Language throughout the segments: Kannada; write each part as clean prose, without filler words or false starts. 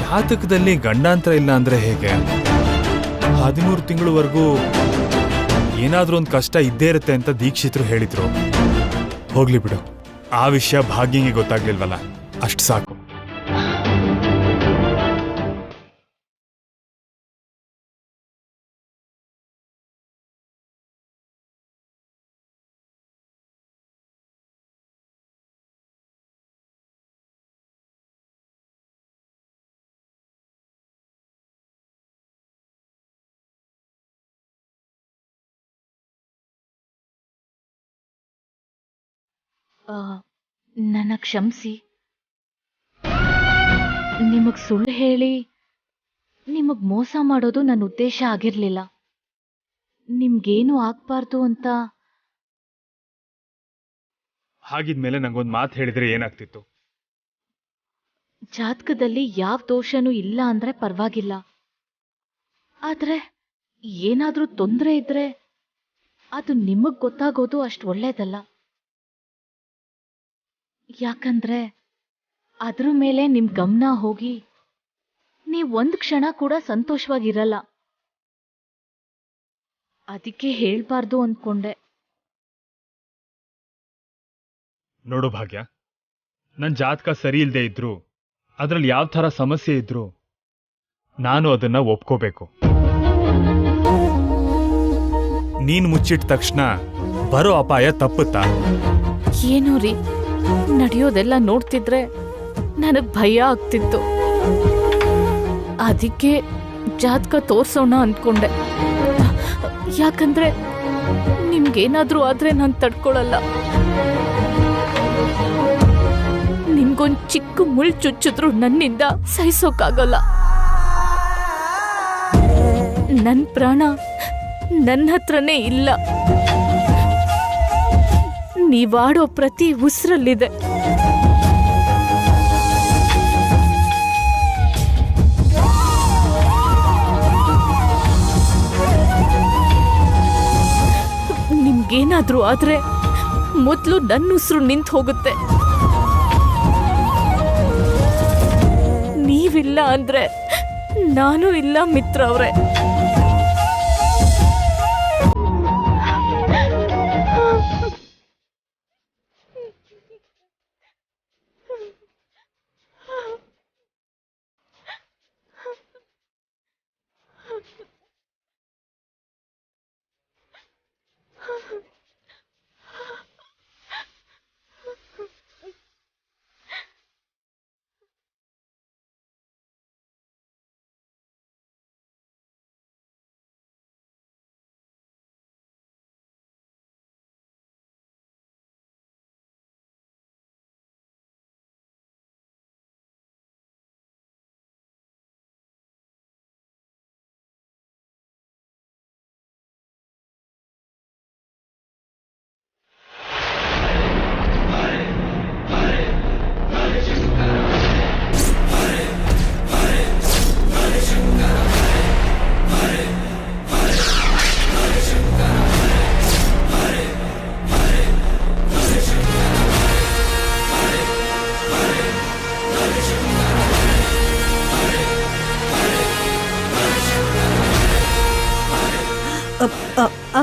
ಜಾತಕದಲ್ಲಿ ಗಂಡಾಂತರ ಇಲ್ಲ ಅಂದ್ರೆ ಹೇಗೆ? 13 ತಿಂಗಳವರೆಗೂ ಏನಾದ್ರೂ ಒಂದು ಕಷ್ಟ ಇದ್ದೇ ಇರುತ್ತೆ ಅಂತ ದೀಕ್ಷಿತರು ಹೇಳಿದ್ರು. ಹೋಗ್ಲಿ ಬಿಡು, ಆ ವಿಷಯ ಭಾಗ್ಯಂಗೆ ಗೊತ್ತಾಗ್ಲಿಲ್ವಲ್ಲ, ಅಷ್ಟು ಸಾಕು. ನನ್ನ ಕ್ಷಮಿಸಿ. ನಿಮಗ್ ಸುಳ್ಳು ಹೇಳಿ ನಿಮಗ್ ಮೋಸ ಮಾಡೋದು ನನ್ನ ಉದ್ದೇಶ ಆಗಿರ್ಲಿಲ್ಲ. ನಿಮ್ಗೇನು ಆಗ್ಬಾರ್ದು ಅಂತ. ಹಾಗಿದ್ಮೇಲೆ ನಂಗೊಂದು ಮಾತು ಹೇಳಿದ್ರೆ ಏನಾಗ್ತಿತ್ತು? ಜಾತಕದಲ್ಲಿ ಯಾವ ದೋಷನೂ ಇಲ್ಲ ಅಂದ್ರೆ ಪರವಾಗಿಲ್ಲ. ಆದ್ರೆ ಏನಾದ್ರೂ ತೊಂದರೆ ಇದ್ರೆ ಅದು ನಿಮಗ್ ಗೊತ್ತಾಗೋದು ಅಷ್ಟು ಒಳ್ಳೇದಲ್ಲ. ಯಾಕಂದ್ರೆ ಅದ್ರ ಮೇಲೆ ನಿಮ್ ಗಮನ ಹೋಗಿ ನೀವ್ ಒಂದ್ ಕ್ಷಣ ಕೂಡ ಸಂತೋಷವಾಗಿರಲ್ಲ. ಅದಕ್ಕೆ ಹೇಳ್ಬಾರ್ದು ಅಂದ್ಕೊಂಡೆ. ನೋಡು ಭಾಗ್ಯ, ನನ್ ಜಾತಕ ಸರಿ ಇಲ್ದೇ ಇದ್ರು, ಅದ್ರಲ್ಲಿ ಯಾವ ಥರ ಸಮಸ್ಯೆ ಇದ್ರು ನಾನು ಅದನ್ನ ಒಪ್ಕೋಬೇಕು. ನೀನ್ ಮುಚ್ಚಿಟ್ಟ ತಕ್ಷಣ ಬರೋ ಅಪಾಯ ತಪ್ಪುತ್ತಾ? ಏನೋ ರೀ, ನಡೆಯೋದೆಲ್ಲ ನೋಡ್ತಿದ್ರೆ ನನಗ್ ಭಯ ಆಗ್ತಿತ್ತು. ಅದಕ್ಕೆ ಜಾತಕ ತೋರ್ಸೋಣ ಅಂದ್ಕೊಂಡೆ. ಯಾಕಂದ್ರೆ ನಿಮ್ಗೇನಾದ್ರೂ ಆದ್ರೆ ನಾನು ತಡ್ಕೊಳಲ್ಲ. ನಿಮ್ಗೊಂದ್ ಚಿಕ್ಕ ಮುಳ್ಳು ಚುಚ್ಚಿದ್ರು ನನ್ನಿಂದ ಸಹಿಸೋಕ್ಕಾಗಲ್ಲ. ನನ್ ಪ್ರಾಣ ನನ್ನ ಹತ್ರನೇ ಇಲ್ಲ. ನೀವಾಡೋ ಪ್ರತಿ ಉಸಿರಲ್ಲಿದೆ. ನಿಮ್ಗೇನಾದ್ರೂ ಆದ್ರೆ ಮೊದಲು ನನ್ನ ಉಸಿರು ನಿಂತು ಹೋಗುತ್ತೆ. ನೀವಿಲ್ಲ ಅಂದ್ರೆ ನಾನು ಇಲ್ಲ ಮಿತ್ರ ಅವ್ರೆ.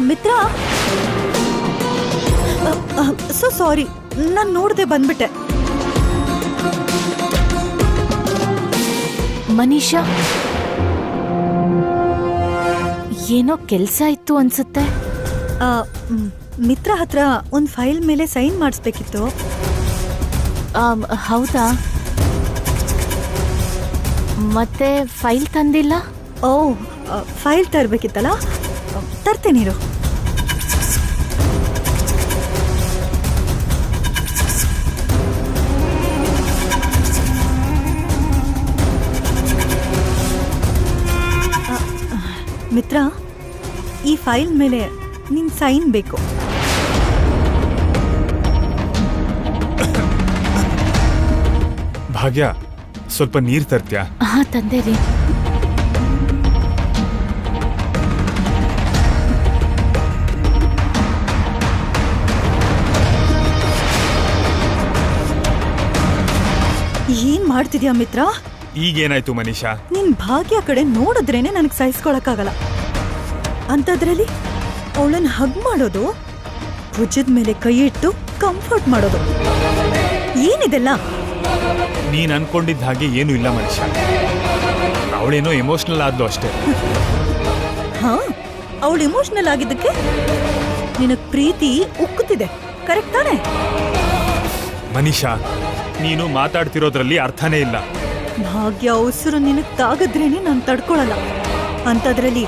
ಮಿತ್ರ, ಸೊ ಸಾರಿ, ನಾನು ನೋಡದೆ ಬಂದ್ಬಿಟ್ಟೆ. ಮನೀಷಾ, ಏನೋ ಕೆಲ್ಸ ಇತ್ತು ಅನ್ಸುತ್ತೆ. ಮಿತ್ರ ಹತ್ರ ಒಂದು ಫೈಲ್ ಮೇಲೆ ಸೈನ್ ಮಾಡಿಸ್ಬೇಕಿತ್ತು. ಹೌದಾ? ಮತ್ತೆ ಫೈಲ್ ತಂದಿಲ್ಲ? ಓ, ಫೈಲ್ ತರಬೇಕಿತ್ತಲ್ಲ, ತರ್ತೇನಿರು. ಮಿತ್ರ, ಈ ಫೈಲ್ ಮೇಲೆ ನಿನ್ ಸೈನ್ ಬೇಕು. ಭಾಗ್ಯ, ಸ್ವಲ್ಪ ನೀರ್ ತರ್ತ್ಯಾ? ಹಾ, ತಂದೆ ರೀ. ಏನ್ ಮಾಡ್ತಿದ್ಯಾ ಮಿತ್ರ? ಈಗೇನಾಯ್ತು ಮನೀಷಾ? ನಿನ್ ಭಾಗ್ಯ ಕಡೆ ನೋಡಿದ್ರೇನೆ ನನಗೆ ಸಹಿಸ್ಕೊಳಕ್ಕಾಗಲ್ಲ. ಅಂಥದ್ರಲ್ಲಿ ಅವಳನ್ನ ಹಗ್ ಮಾಡೋದು, ಭುಜದ ಮೇಲೆ ಕೈ ಇಟ್ಟು ಕಂಫರ್ಟ್ ಮಾಡೋದು, ಏನಿದೆಲ್ಲ? ನೀನ್ ಅನ್ಕೊಂಡಿದ್ದ ಹಾಗೆ ಏನೂ ಇಲ್ಲ ಮನೀಷಾ. ಅವಳೇನೋ ಎಮೋಷನಲ್ ಆದ್ಲು ಅಷ್ಟೇ. ಹಾ, ಅವಳು ಎಮೋಷನಲ್ ಆಗಿದ್ದಕ್ಕೆ ನಿನಗ್ ಪ್ರೀತಿ ಉಕ್ಕುತ್ತಿದೆ, ಕರೆಕ್ಟ್ ತಾನೆ? ಮನೀಷಾ, ನೀನು ಮಾತಾಡ್ತಿರೋದ್ರಲ್ಲಿ ಅರ್ಥನೇ ಇಲ್ಲ. ಭಾಗ್ಯ ಉಸಿರು ನಿನಗ್ ತಾಗದ್ರೇನೆ ನಾನು ತಡ್ಕೊಳಲ್ಲ. ಅಂಥದ್ರಲ್ಲಿ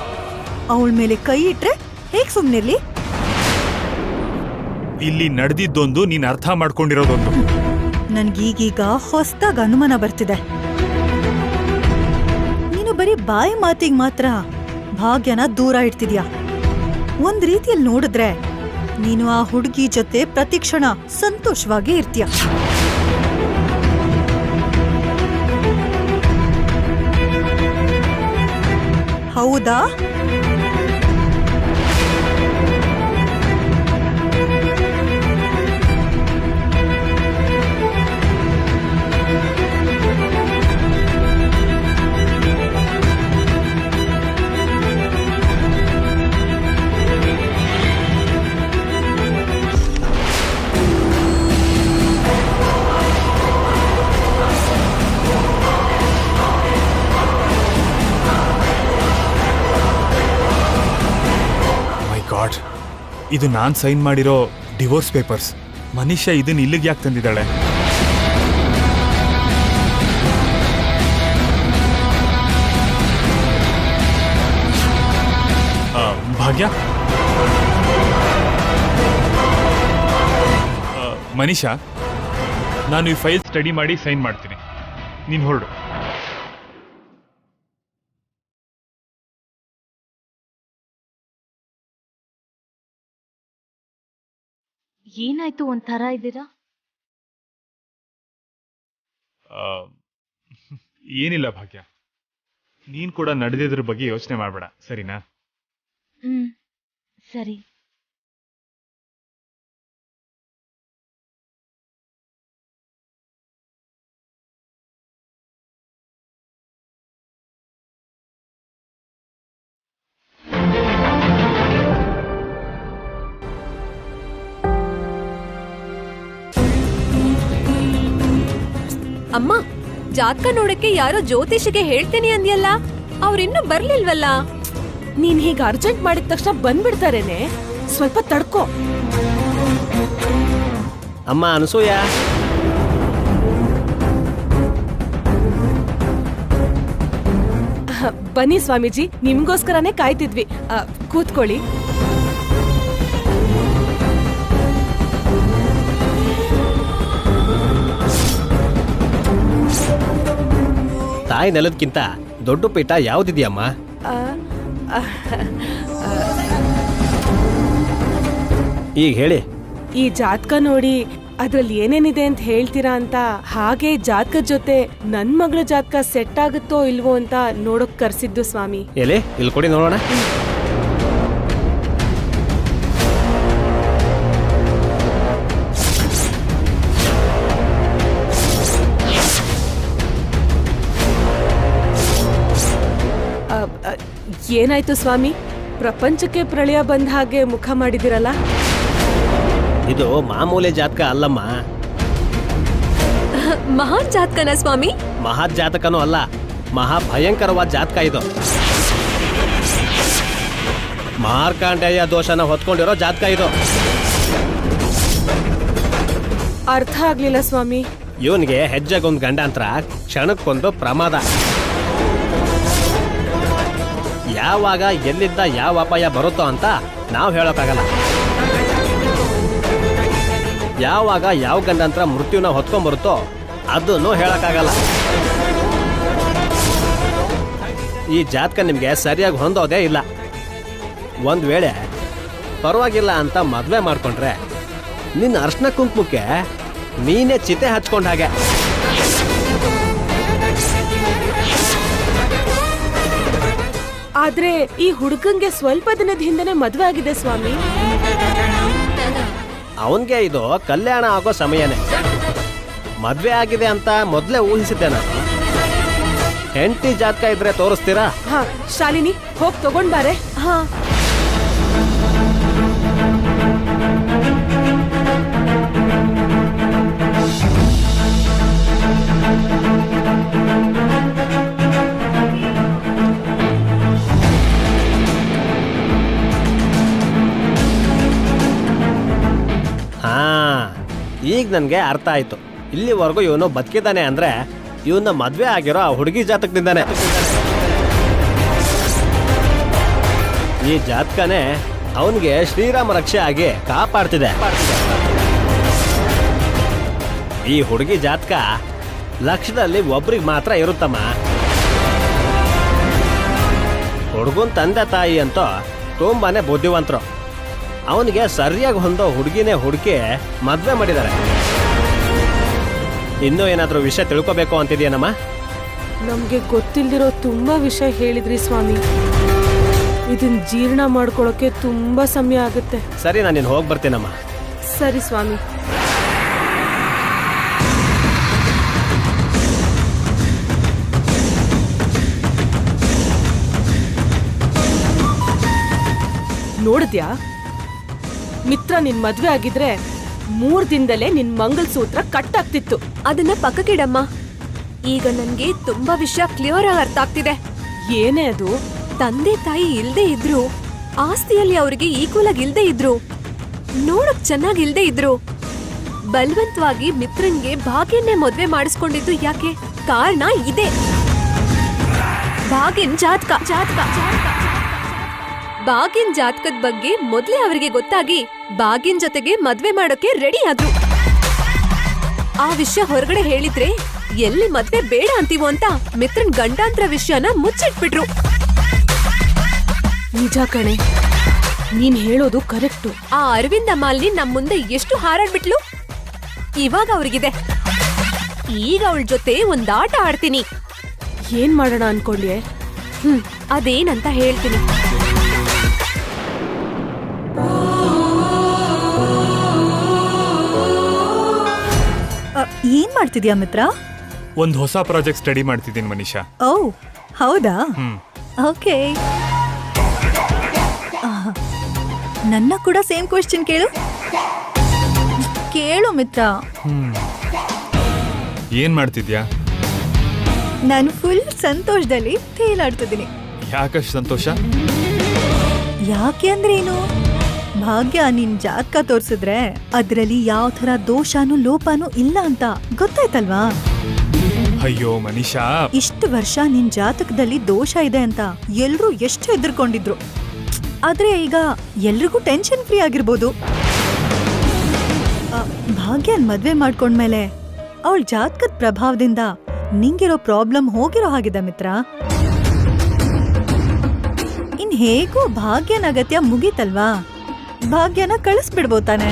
ಅವಳ ಮೇಲೆ ಕೈ ಇಟ್ರೆ ಹೇಗ್ ಸುಮ್ನಿರ್ಲಿ? ಇಲ್ಲಿ ನಡೆದಿದ್ದೊಂದು, ನೀನ್ ಅರ್ಥ ಮಾಡ್ಕೊಂಡಿರೋದೊಂದು. ನನ್ಗೀಗೀಗ ಹೊಸ್ದಾಗ್ ಅನುಮಾನ ಬರ್ತಿದೆ. ನೀನು ಬರೀ ಬಾಯಿ ಮಾತಿಗೆ ಮಾತ್ರ ಭಾಗ್ಯನ ದೂರ ಇಡ್ತಿದ್ಯಾ. ಒಂದ್ ರೀತಿಯಲ್ಲಿ ನೋಡಿದ್ರೆ ನೀನು ಆ ಹುಡುಗಿ ಜೊತೆ ಪ್ರತಿಕ್ಷಣ ಸಂತೋಷವಾಗಿ ಇರ್ತೀಯ. ಹೌದಾ? ಗಾಡ್, ಇದು ನಾನ್ ಸೈನ್ ಮಾಡಿರೋ ಡಿವೋರ್ಸ್ ಪೇಪರ್ಸ್. ಮನೀಷಾ ಇದನ್ನ ಇಲ್ಲಿಗೆ ಯಾಕೆ ತಂದಿದ್ದಾಳೆ? ಭಾಗ್ಯ, ಮನೀಷಾ, ನಾನು ಈ ಫೈಲ್ ಸ್ಟಡಿ ಮಾಡಿ ಸೈನ್ ಮಾಡ್ತೀನಿ. ನೀನು ಹೊರಡು. ಏನಾಯ್ತು, ಒಂಥರ ಇದ್ದೀರಾ? ಏನಿಲ್ಲ ಭಾಗ್ಯ, ನೀನ್ ಕೂಡ ನಡೆದಿದ್ರ ಬಗ್ಗೆ ಯೋಚನೆ ಮಾಡ್ಬೇಡ, ಸರಿನಾ? ಸರಿ. ಅಮ್ಮ, ಜಾತಕ ನೋಡಕ್ಕೆ ಯಾರೋ ಜ್ಯೋತಿಷಿಗೆ ಹೇಳ್ತೀನಿ ಅಂದ್ಯಲ್ಲ, ಅವ್ರಿನ್ನೂ ಬರ್ಲಿಲ್ವಲ್ಲ? ನೀನ್ ಹೀಗ ಅರ್ಜೆಂಟ್ ಮಾಡಿದ ತಕ್ಷಣ ಬಂದ್ಬಿಡ್ತಾರೇನೆ, ಸ್ವಲ್ಪ ತಡ್ಕೋ. ಅಮ್ಮ ಅನಸೂಯ, ಬನ್ನಿ ಸ್ವಾಮೀಜಿ, ನಿಮ್ಗೋಸ್ಕರನೇ ಕಾಯ್ತಿದ್ವಿ. ಕೂತ್ಕೊಳ್ಳಿ. ತಾಯಿ ನೆಲದಕ್ಕಿಂತ ದೊಡ್ಡ ಪೀಠ ಯಾವ್ದಿದ್ಯಮ್ಮ? ಈಗ ಹೇಳಿ. ಈ ಜಾತಕ ನೋಡಿ ಅದ್ರಲ್ಲಿ ಏನೇನಿದೆ ಅಂತ ಹೇಳ್ತೀರಾ ಅಂತ, ಹಾಗೆ ಜಾತಕದ ಜೊತೆ ನನ್ ಮಗಳ ಜಾತಕ ಸೆಟ್ ಆಗುತ್ತೋ ಇಲ್ವೋ ಅಂತ ನೋಡಕ್ ಕರ್ಸಿದ್ದು ಸ್ವಾಮಿ. ಎಲ್ಲಿ ಇಲ್ಲಿ ಕೊಡಿ ನೋಡೋಣ. ಏನಾಯ್ತು ಸ್ವಾಮಿ, ಪ್ರಪಂಚಕ್ಕೆ ಪ್ರಳಯ ಬಂದ ಹಾಗೆ ಮುಖ ಮಾಡಿದಿರಲ್ಲ? ಇದು ಮಾಮೂಲಿ ಜಾತಕ ಅಲ್ಲಮ್ಮ. ಮಹಾನ್ ಜಾತಕನ ಸ್ವಾಮಿ? ಮಹಾ ಜಾತಕನೂ ಅಲ್ಲ, ಮಹಾ ಭಯಂಕರವಾದ ಜಾತಕ ಇದು. ಮಾರ್ಕಾಂಡೇಯ ದೋಷನ ಹೊತ್ಕೊಂಡಿರೋ ಜಾತಕ ಇದು. ಅರ್ಥ ಆಗ್ಲಿಲ್ಲ ಸ್ವಾಮಿ. ಇವನಿಗೆ ಹೆಜ್ಜೆಗೊಂದು ಗಂಡಾಂತರ, ಕ್ಷಣಕ್ಕೊಂದು ಪ್ರಮಾದ. ಯಾವಾಗ ಎಲ್ಲಿದ್ದ ಯಾವ ಅಪಾಯ ಬರುತ್ತೋ ಅಂತ ನಾವು ಹೇಳೋಕ್ಕಾಗಲ್ಲ. ಯಾವಾಗ ಯಾವ ಗಂಡಾಂತರ ಮೃತ್ಯುನ ಹೊತ್ಕೊಂಡ್ಬರುತ್ತೋ ಅದನ್ನು ಹೇಳೋಕ್ಕಾಗಲ್ಲ. ಈ ಜಾತಕ ನಿಮಗೆ ಸರಿಯಾಗಿ ಹೊಂದೋದೇ ಇಲ್ಲ. ಒಂದು ವೇಳೆ ಪರವಾಗಿಲ್ಲ ಅಂತ ಮದುವೆ ಮಾಡ್ಕೊಂಡ್ರೆ ನಿನ್ನ ಅರ್ಶನ ಕುಂಕುಮಕ್ಕೆ ನೀನೇ ಚಿತೆ ಹಚ್ಕೊಂಡ ಹಾಗೆ. ಆದ್ರೆ ಈ ಹುಡುಗಂಗೆ ಸ್ವಲ್ಪ ದಿನದ ಹಿಂದೆನೆ ಮದುವೆ ಆಗಿದೆ ಸ್ವಾಮಿ. ಅವನ್ಗೆ ಇದು ಕಲ್ಯಾಣ ಆಗೋ ಸಮಯನೇ. ಮದ್ವೆ ಆಗಿದೆ ಅಂತ ಮೊದಲೇ ಊಹಿಸಿದ್ದೆ ನಾನು. ಹೆಂಡತಿ ಜಾತಕ ಇದ್ರೆ ತೋರಿಸ್ತೀರಾ? ಹಾ ಶಾಲಿನಿ, ಹೋಗ್ ತಗೊಂಡ್ ಬಾರೆ. ಹಾ ಹಾ, ಈಗ ನನಗೆ ಅರ್ಥ ಆಯ್ತು. ಇಲ್ಲಿವರೆಗೂ ಇವನು ಬದುಕಿದ್ದಾನೆ ಅಂದ್ರೆ ಇವನ್ನ ಮದ್ವೆ ಆಗಿರೋ ಆ ಹುಡುಗಿ ಜಾತಕದಿಂದಾನೆ. ಈ ಜಾತಕನೇ ಅವನಿಗೆ ಶ್ರೀರಾಮ ರಕ್ಷೆ ಆಗಿ ಕಾಪಾಡ್ತಿದೆ. ಈ ಹುಡುಗಿ ಜಾತಕ ಲಕ್ಷದಲ್ಲಿ ಒಬ್ರಿಗೆ ಮಾತ್ರ ಇರುತ್ತಮ್ಮ. ಹುಡುಗನ್ ತಂದೆ ತಾಯಿ ಅಂತೂ ತುಂಬಾನೇ ಬುದ್ಧಿವಂತರು. ಅವನಿಗೆ ಸರಿಯಾಗಿ ಹೊಂದೋ ಹುಡುಗಿನೇ ಹುಡುಕಿ ಮದ್ವೆ ಮಾಡಿದ್ದಾರೆ. ಇನ್ನೂ ಏನಾದರೂ ವಿಷಯ ತಿಳ್ಕೋಬೇಕು ಅಂತಿದ್ಯಾನಮ್ಮ? ನಮ್ಗೆ ಗೊತ್ತಿಲ್ದಿರೋ ತುಂಬಾ ವಿಷಯ ಹೇಳಿದ್ರಿ ಸ್ವಾಮಿ. ಇದನ್ ಜೀರ್ಣ ಮಾಡ್ಕೊಳಕ್ಕೆ ತುಂಬಾ ಸಮಯ ಆಗುತ್ತೆ. ಸರಿ, ನಾನು ಹೋಗಿ ಬರ್ತೀನಮ್ಮ. ಸರಿ ಸ್ವಾಮಿ. ನೋಡಿದ್ಯಾ ಮಿತ್ರ, ನಿನ್ ಮದ್ವೆ ಆಗಿದ್ರೆ 3 ದಿನದಲ್ಲೇ ನಿನ್ ಮಂಗಲ್ಸೂತ್ರ ಕಟ್ಟಾಗ್ತಿತ್ತು. ಅದನ್ನ ಪಕ್ಕಕ್ಕಿಡಮ್ಮ. ಈಗ ನನ್ಗೆ ತುಂಬಾ ವಿಷಯ ಕ್ಲಿಯರ್ ಆಗಿ ಅರ್ಥ ಆಗ್ತಿದೆ. ಏನೇ ಅದು? ತಂದೆ ತಾಯಿ ಇಲ್ದೇ ಇದ್ರು, ಆಸ್ತಿಯಲ್ಲಿ ಅವ್ರಿಗೆ ಈಕ್ವಲ್ ಆಗಿ ಇಲ್ದೇ ಇದ್ರು, ನೋಡಕ್ ಚೆನ್ನಾಗಿಲ್ದೇ ಇದ್ರು, ಬಲವಂತವಾಗಿ ಮಿತ್ರನ್ಗೆ ಭಾಗ್ಯನ್ನೇ ಮದ್ವೆ ಮಾಡಿಸ್ಕೊಂಡಿದ್ದು ಯಾಕೆ? ಕಾರಣ ಇದೆ. ಭಾಗ್ಯನ್ ಜಾತಕ. ಭಾಗ್ಯನ್ ಜಾತಕದ ಬಗ್ಗೆ ಮೊದ್ಲೇ ಅವರಿಗೆ ಗೊತ್ತಾಗಿ ಭಾಗ್ಯನ್ ಜೊತೆಗೆ ಮದ್ವೆ ಮಾಡೋಕೆ ರೆಡಿ ಆದ್ರು. ಆ ವಿಷಯ ಹೊರಗಡೆ ಹೇಳಿದ್ರೆ ಎಲ್ಲಿ ಮದ್ವೆ ಬೇಡ ಅಂತೀವೋ ಅಂತ ಮಿತ್ರನ್ ಗಂಡಾಂತರ ವಿಷಯನ ಮುಚ್ಚಿಟ್ಬಿಟ್ರು. ನಿಜ ಕಣೆ, ನೀನ್ ಹೇಳೋದು ಕರೆಕ್ಟು. ಆ ಅರವಿಂದ ಮಾಲಿನಿ ನಮ್ ಮುಂದೆ ಎಷ್ಟು ಹಾರಾಡ್ಬಿಟ್ಲು. ಇವಾಗ ಅವ್ರಿಗಿದೆ. ಈಗ ಅವಳ ಜೊತೆ ಒಂದ್ ಆಟ ಆಡ್ತೀನಿ. ಏನ್ ಮಾಡೋಣ ಅನ್ಕೊಂಡ್ಯೆ? ಅದೇನಂತ ಹೇಳ್ತೀನಿ. ಏನ್ ಮಾಡ್ತಿದ್ಯಾ ಮಿತ್ರ? ಒಂದು ಹೊಸ ಪ್ರಾಜೆಕ್ಟ್ ಸ್ಟಡಿ ಮಾಡ್ತಿದ್ದೀನಿ ಮನೀಷಾ. ಓ ಹೌದಾ? ಹ್ಮ್. ಓಕೆ. ನನ್ನ ಕೂಡ ಸೇಮ್ ಕ್ವೆಶ್ಚನ್ ಕೇಳು ಮಿತ್ರ. ಏನ್ ಮಾಡ್ತಿದ್ಯಾ? ನಾನು ಫುಲ್ ಸಂತೋಷದಲ್ಲಿ ತೇಲಾಡ್ತಿದ್ದೀನಿ. ಯಾಕಷ್ಟು ಸಂತೋಷ? ಯಾಕೆ ಅಂದ್ರೆ ಏನು, ಭಾಗ್ಯ ನಿನ್ ಜಾತಕ ತೋರ್ಸಿದ್ರೆ ಅದ್ರಲ್ಲಿ ಯಾವ ತರ ದೋಷನೂ ಲೋಪನೂ ಇಲ್ಲ ಅಂತ ಗೊತ್ತಾಯ್ತಲ್ವಾ? ಅಯ್ಯೋ ಮನೀಷಾ, ಇಷ್ಟು ವರ್ಷ ನಿನ್ ಜಾತಕದಲ್ಲಿ ದೋಷ ಇದೆ ಅಂತ ಎಲ್ರೂ ಎಷ್ಟು ಹೆದರ್ಕೊಂಡಿದ್ರು. ಆದ್ರೆ ಈಗ ಎಲ್ರಿಗೂ ಟೆನ್ಷನ್ ಫ್ರೀ ಆಗಿರ್ಬೋದು. ಭಾಗ್ಯನ್ ಮದ್ವೆ ಮಾಡ್ಕೊಂಡ್ಮೇಲೆ ಅವಳ ಜಾತಕದ ಪ್ರಭಾವದಿಂದ ನಿಂಗಿರೋ ಪ್ರಾಬ್ಲಮ್ ಹೋಗಿರೋ ಹಾಗಿದೆ ಮಿತ್ರ. ಇನ್ ಹೇಗೂ ಭಾಗ್ಯನ ಅಗತ್ಯ ಮುಗೀತಲ್ವಾ, ಭಾಗ್ಯನ ಕಳಿಸ್ಬಿಡ್ಬೋದು ತಾನೆ.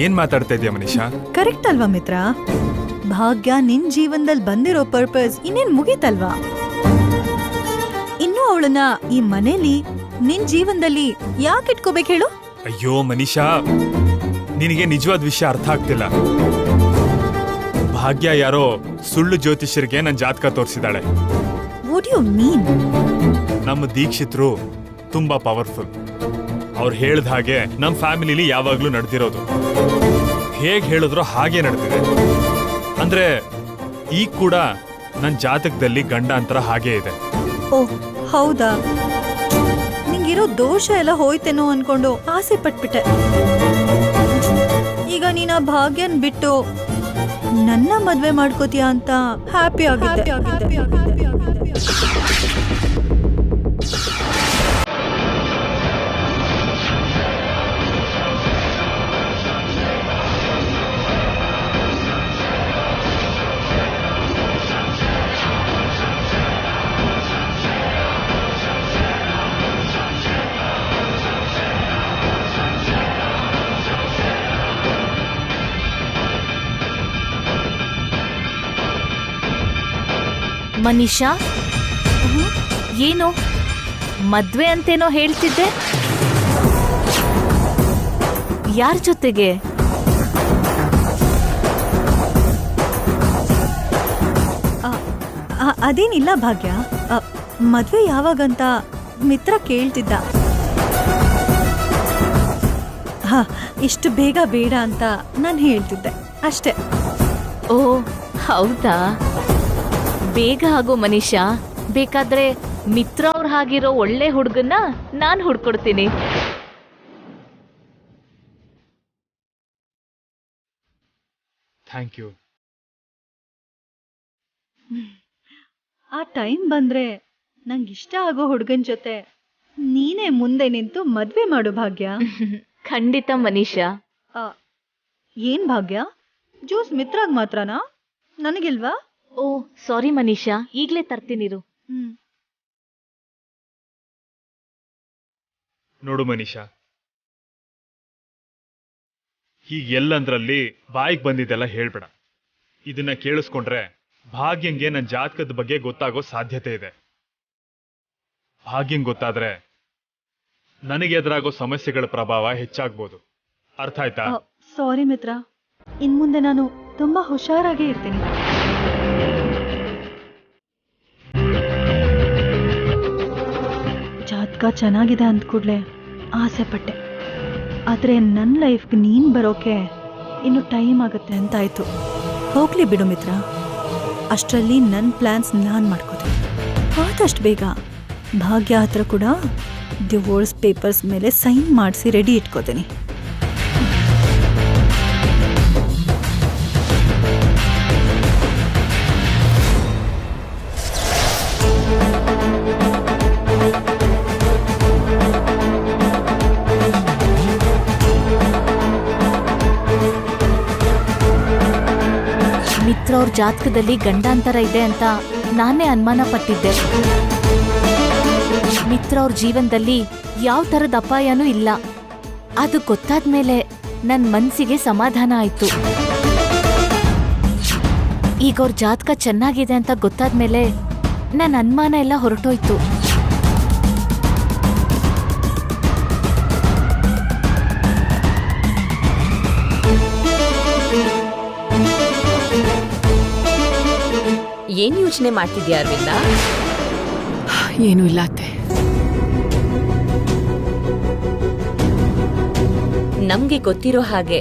ಏನ್ ಮಾತಾಡ್ತಾ ಇದೀಯ ಮನೀಷಾ? ಕರೆಕ್ಟ್ ಅಲ್ವಾ ಮಿತ್ರ? ಭಾಗ್ಯ ನಿನ್ ಜೀವನದಲ್ಲಿ ಬಂದಿರೋ ಪರ್ಪಸ್ ಇನ್ನೇನ್ ಮುಗೀತಲ್ವಾ? ಇನ್ನು ಅವಳನ್ನ ಈ ಮನೇಲಿ ನಿನ್ ಜೀವನದಲ್ಲಿ ಯಾಕೆ ಇಟ್ಕೋಬೇಕು ಹೇಳು? ಅಯ್ಯೋ ಮನೀಷಾ, ನಿನಗೆ ನಿಜವಾದ ವಿಷಯ ಅರ್ಥ ಆಗ್ತಿಲ್ಲ. ಭಾಗ್ಯ ಯಾರೋ ಸುಳ್ಳು ಜ್ಯೋತಿಷ್ಯರಿಗೆ ನನ್ನ ಜಾತಕ ತೋರಿಸಿದಾಳೆ. What you mean? ನಮ್ಮ ದೀಕ್ಷಿತರು ತುಂಬಾ ಪವರ್ಫುಲ್. ಅವ್ರು ಹೇಳ್ದ ಹಾಗೆ ನಮ್ಮ ಫ್ಯಾಮಿಲಿಲಿ ಯಾವಾಗ್ಲೂ ನಡೆದಿರೋದು. ಹೇಗ್ ಹೇಳಿದ್ರೋ ಹಾಗೆ ನಡೆದಿದೆ. ಅಂದ್ರೆ ಈಗ ಕೂಡ ನನ್ನ ಜಾತಕದಲ್ಲಿ ಗಂಡಾಂತರ ಹಾಗೆ ಇದೆ. ಓಹ್ ಹೌದಾ? ನಿಂಗಿರೋ ದೋಷ ಎಲ್ಲ ಹೋಯ್ತೇನೋ ಅನ್ಕೊಂಡು ಆಸೆ ಪಟ್ಬಿಟ್ಟೆ. ಈಗ ನೀನ ಭಾಗ್ಯನ್ ಬಿಟ್ಟು ನನ್ನ ಮದ್ವೆ ಮಾಡ್ಕೋತೀಯ ಅಂತ ಹ್ಯಾಪಿ ಆಗಿದ್ದೆ. ಮನೀಷಾ, ಏನು ಮದ್ವೆ ಅಂತೇನೋ ಹೇಳ್ತಿದ್ದೆ? ಯಾರ ಜೊತೆಗೆ? ಅದೇನಿಲ್ಲ ಭಾಗ್ಯ. ಮದ್ವೆ ಯಾವಾಗಂತ ಮಿತ್ರ ಕೇಳ್ತಿದ್ದ. ಹಾ, ಇಷ್ಟು ಬೇಗ ಬೇಡ ಅಂತ ನಾನು ಹೇಳ್ತಿದ್ದೆ ಅಷ್ಟೇ. ಓ ಹೌದಾ? ಬೇಗ ಆಗೋ ಮನೀಷಾ. ಬೇಕಾದ್ರೆ ಮಿತ್ರ ಅವ್ರ ಹಾಗಿರೋ ಒಳ್ಳೆ ಹುಡುಗನ್ನ ನಾನು ಹುಡ್ಕೊಡ್ತೀನಿ. Thank you. ಆ ಟೈಮ್ ಬಂದ್ರೆ ನಂಗಿಷ್ಟ ಆಗೋ ಹುಡುಗನ್ ಜೊತೆ ನೀನೇ ಮುಂದೆ ನಿಂತು ಮದ್ವೆ ಮಾಡು ಭಾಗ್ಯ. ಖಂಡಿತ ಮನೀಷಾ. ಏನ್ ಭಾಗ್ಯ, ಜ್ಯೂಸ್ ಮಿತ್ರಾಗ್ ಮಾತ್ರನಾ, ನನಗಿಲ್ವಾ? ಓ ಸಾರಿ ಮನೀಷಾ, ಈಗ್ಲೇ ತರ್ತೀನಿರು. ನೋಡು ಮನೀಷಾ, ಹೀಗೆಲ್ಲಂದ್ರಲ್ಲಿ ಬಾಯಿಗೆ ಬಂದಿದ್ದೆಲ್ಲ ಹೇಳ್ಬೇಡ. ಇದನ್ನ ಕೇಳಿಸ್ಕೊಂಡ್ರೆ ಭಾಗ್ಯಂಗೆ ನನ್ನ ಜಾತಕದ ಬಗ್ಗೆ ಗೊತ್ತಾಗೋ ಸಾಧ್ಯತೆ ಇದೆ. ಭಾಗ್ಯಂಗೆ ಗೊತ್ತಾದ್ರೆ ನನಗೆ ಎದುರಾಗೋ ಸಮಸ್ಯೆಗಳ ಪ್ರಭಾವ ಹೆಚ್ಚಾಗ್ಬೋದು. ಅರ್ಥ ಆಯ್ತಾ? ಸಾರಿ ಮಿತ್ರ, ಇನ್ಮುಂದೆ ನಾನು ತುಂಬಾ ಹುಷಾರಾಗೇ ಇರ್ತೀನಿ. ಜಾತಕ ಚೆನ್ನಾಗಿದೆ ಅಂದ್ಕೂಡ್ಲೆ ಆಸೆ ಪಟ್ಟೆ. ಆದ್ರೆ ನನ್ನ ಲೈಫ್ಗೆ ನೀನ್ ಬರೋಕೆ ಇನ್ನು ಟೈಮ್ ಆಗುತ್ತೆ ಅಂತಾಯ್ತು. ಹೋಗ್ಲಿ ಬಿಡು ಮಿತ್ರ, ಅಷ್ಟರಲ್ಲಿ ನನ್ನ ಪ್ಲಾನ್ಸ್ ನಾನು ಮಾಡ್ಕೋತೀನಿ. ಆದಷ್ಟು ಬೇಗ ಭಾಗ್ಯ ಹತ್ರ ಕೂಡ ಡಿವೋರ್ಸ್ ಪೇಪರ್ಸ್ ಮೇಲೆ ಸೈನ್ ಮಾಡಿಸಿ ರೆಡಿ ಇಟ್ಕೋತೀನಿ. ಮಿತ್ರ ಅವ್ರ ಜಾತಕದಲ್ಲಿ ಗಂಡಾಂತರ ಇದೆ ಅಂತ ನಾನೇ ಅನುಮಾನ ಪಟ್ಟಿದ್ದೆ. ಮಿತ್ರ ಅವ್ರ ಜೀವನದಲ್ಲಿ ಯಾವ ಥರದ ಅಪಾಯನೂ ಇಲ್ಲ. ಅದು ಗೊತ್ತಾದ್ಮೇಲೆ ನನ್ನ ಮನಸ್ಸಿಗೆ ಸಮಾಧಾನ ಆಯ್ತು. ಈಗ ಅವ್ರ ಜಾತಕ ಚೆನ್ನಾಗಿದೆ ಅಂತ ಗೊತ್ತಾದ್ಮೇಲೆ ನನ್ನ ಅನುಮಾನ ಎಲ್ಲ ಹೊರಟೋಯ್ತು. ಏನ್ ಯೋಚನೆ ಮಾಡ್ತಿದ್ಯಾ ಅರವಿಂದ? ಏನೂ ಇಲ್ಲ ಅತ್ತೆ. ನಮ್ಗೆ ಗೊತ್ತಿರೋ ಹಾಗೆ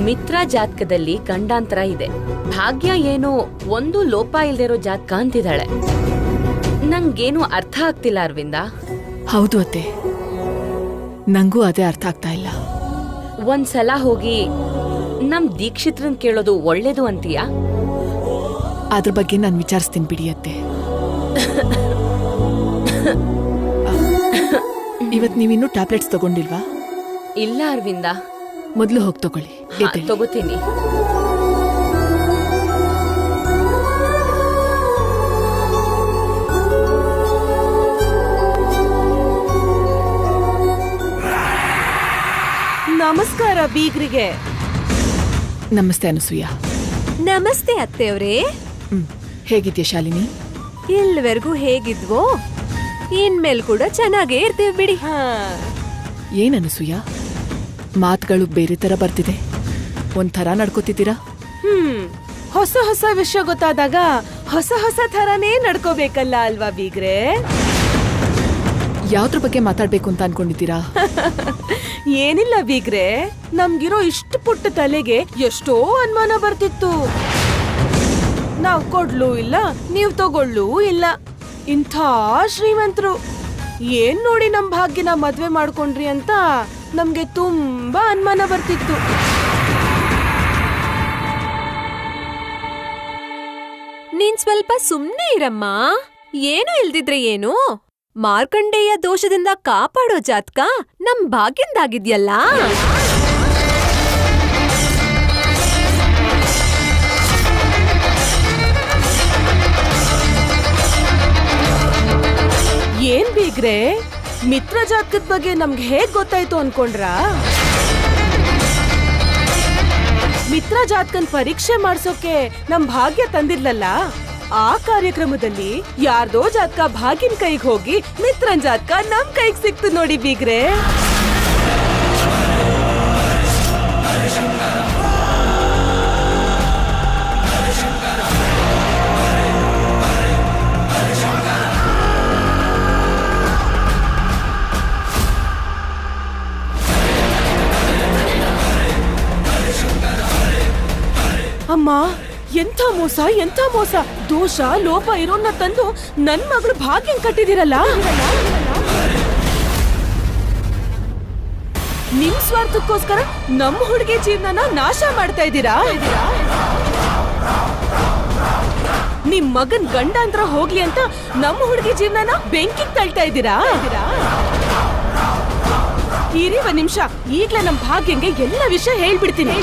ಮಿತ್ರ ಜಾತಕದಲ್ಲಿ ಗಂಡಾಂತರ ಇದೆ. ಭಾಗ್ಯ ಏನೋ ಒಂದು ಲೋಪ ಇಲ್ದಿರೋ ಜಾತಕ ಅಂತಿದ್ದಾಳೆ. ನಂಗೇನು ಅರ್ಥ ಆಗ್ತಿಲ್ಲ ಅರವಿಂದ. ಹೌದು ಅತ್ತೆ, ನಂಗೂ ಅದೇ ಅರ್ಥ ಆಗ್ತಾ ಇಲ್ಲ. ಒಂದ್ಸಲ ಹೋಗಿ ನಮ್ ದೀಕ್ಷಿತ್ರನ್ ಕೇಳೋದು ಒಳ್ಳೇದು ಅಂತೀಯಾ? ಅದ್ರ ಬಗ್ಗೆ ನಾನು ವಿಚಾರಿಸ್ತೀನಿ ಬಿಡಿ ಅತ್ತೆ. ಇವತ್ ನೀವಿನ್ನೂ ಟ್ಯಾಬ್ಲೆಟ್ಸ್ ತಗೊಂಡಿಲ್ವಾ? ಇಲ್ಲ ಅರವಿಂದ. ಮೊದಲು ಹೋಗಿ ತಗೊಳ್ಳಿ. ತಗೋತೀನಿ. ನಮಸ್ಕಾರ ಬೀಗ್ರಿಗೆ. ನಮಸ್ತೆ ಅನಸೂಯ. ನಮಸ್ತೆ ಅತ್ತೆಯವ್ರೇ. ಹೇಗಿದ್ಯಾ ಶಾಲಿನಿ? ಇಲ್ಲಿವರೆಗೂ ಹೇಗಿದ್ವೋ ಇನ್ಮೇಲ್ ಕೂಡ ಚೆನ್ನಾಗೇ ಇರ್ತೀವಿ ಬಿಡಿ. ಏನ್ ಅನಸೂಯ, ಮಾತುಗಳು ಬೇರೆ ತರ ಬರ್ತಿದೆ. ಒಂಥರ ನಡ್ಕೋತಿದ್ದೀರಾ? ಹೊಸ ಹೊಸ ವಿಷಯ ಗೊತ್ತಾದಾಗ ಹೊಸ ಹೊಸ ಥರನೇ ನಡ್ಕೋಬೇಕಲ್ಲ ಅಲ್ವಾ ಬೀಗ್ರೆ? ಯಾವ್ದ್ರ ಬಗ್ಗೆ ಮಾತಾಡ್ಬೇಕು ಅಂತ ಅನ್ಕೊಂಡಿದ್ದೀರಾ? ಏನಿಲ್ಲ ಬೀಗ್ರೆ, ನಮ್ಗಿರೋ ಇಷ್ಟು ಪುಟ್ಟ ತಲೆಗೆ ಎಷ್ಟೋ ಅನುಮಾನ ಬರ್ತಿತ್ತು. ನಾವ್ ಕೊಡ್ಲೂ ಇಲ್ಲ, ನೀವ್ ತಗೊಳ್ಳೂ ಇಲ್ಲ. ಇಂಥ ಶ್ರೀಮಂತರು ಏನ್ ನೋಡಿ ನಮ್ ಭಾಗ್ಯನ ಮದ್ವೆ ಮಾಡ್ಕೊಂಡ್ರಿ ಅಂತ ನಮ್ಗೆ ತುಂಬಾ ಅನುಮಾನ ಬರ್ತಿತ್ತು. ನೀನ್ ಸ್ವಲ್ಪ ಸುಮ್ನೆ ಇರಮ್ಮ. ಏನು ಇಲ್ದಿದ್ರೆ ಏನು, ಮಾರ್ಕಂಡೇಯ ದೋಷದಿಂದ ಕಾಪಾಡೋ ಜಾತಕ ನಮ್ ಭಾಗ್ಯಂದಾಗಿದ್ಯಲ್ಲ. ಏನ್ ಬೀಗ್ರೆ, ಮಿತ್ರ ಜಾತಕದ ಬಗ್ಗೆ ನಮ್ಗೆ ಹೇಗ್ ಗೊತ್ತಾಯ್ತು ಅನ್ಕೊಂಡ್ರಾ? ಮಿತ್ರ ಜಾತಕನ್ ಪರೀಕ್ಷೆ ಮಾಡ್ಸೋಕೆ ನಮ್ ಭಾಗ್ಯ ತಂದಿದ್ಲಲ್ಲ, ಆ ಕಾರ್ಯಕ್ರಮದಲ್ಲಿ ಯಾರ್ದೋ ಜಾತಕ ಭಾಗ್ಯನ್ ಕೈಗೆ ಹೋಗಿ ಮಿತ್ರನ್ ಜಾತಕ ನಮ್ ಕೈಗೆ ಸಿಕ್ತು ನೋಡಿ ಬೀಗ್ರೆ. ಅಮ್ಮ, ಎಂಥ ಮೋಸ, ಎಂಥ ಮೋಸ! ದೋಷ ಲೋಪ ಇರೋನ್ನ ತಂದು ನನ್ ಮಗಳು ಭಾಗ್ಯನ್ ಕಟ್ಟಿದಿರಲ್ಲ. ನಿಮ್ ಸ್ವಾರ್ಥಕ್ಕೋಸ್ಕರ ನಮ್ಮ ಹುಡುಗಿ ಜೀವನನ ನಾಶ ಮಾಡ್ತಾ ಇದ್ದೀರಾ? ನಿಮ್ ಮಗನ್ ಗಂಡಾಂತರ ಹೋಗ್ಲಿ ಅಂತ ನಮ್ಮ ಹುಡುಗಿ ಜೀವನನ ಬೆಂಕಿಗೆ ತಳ್ತಾ ಇದ್ದೀರಾ? ಇರಿ ಒಂದ್ ನಿಮಿಷ, ಈಗ್ಲೇ ನಮ್ ಭಾಗ್ಯಂಗೆ ಎಲ್ಲ ವಿಷಯ ಹೇಳ್ಬಿಡ್ತೀನಿ.